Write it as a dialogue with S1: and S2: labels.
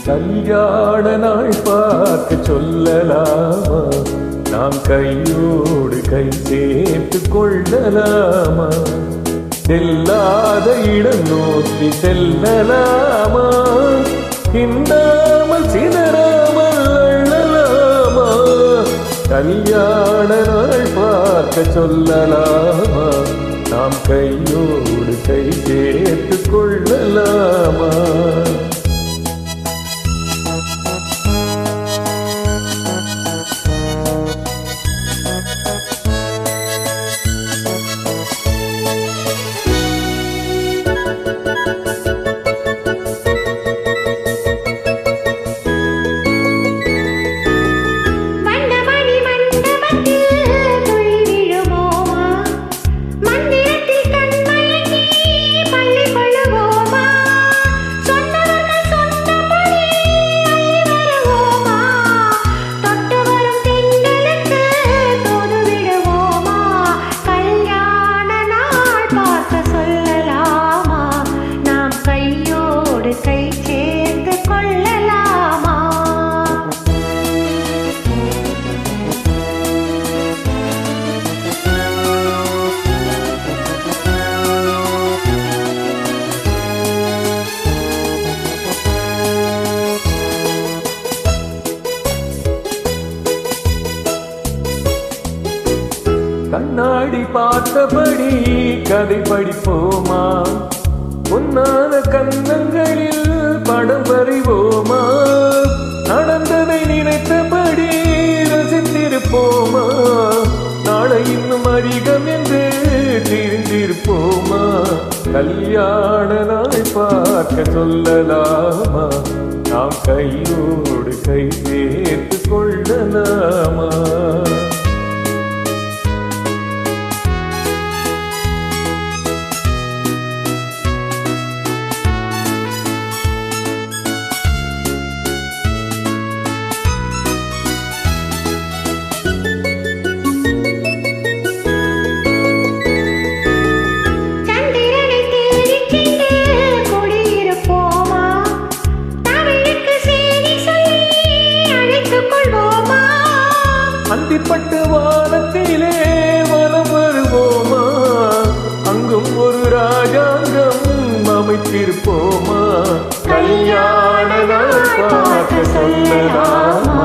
S1: கல்யாண நாள் பார்க்க சொல்லலாமா? நாம் கையோடு கை சேர்த்து கொள்ளலாமா? செல்லாத இடம் நோக்கி செல்லலாமா? கிண்டாமல் சிதறாமல் அள்ளலாமா? கல்யாண நாள் பார்க்க சொல்லலாமா? நாம் கையோடு கை சேர்த்து கொள்ளலாமா? கண்ணாடி பார்த்தபடி கதை படிப்போமா? பொன்னான கன்னங்களில் படம் வரைவோமா? நடந்ததை நினைத்தபடி ரசித்திருப்போமா? நாளை இன்னும் அதிகம் என்று தெரிந்திருப்போமா? கல்யாண நாள் பார்க்க சொல்லலாமா? நாம் கையோடு கை சேர்த்து கொள்ளலாமா? அந்திப்பட்டு வானத்திலே வலம் வருவோமா? அங்கும் ஒரு ராஜாங்கம் அமைத்திருப்போமா? கல்யாண நாள் பார்க்க சொல்லலாமா?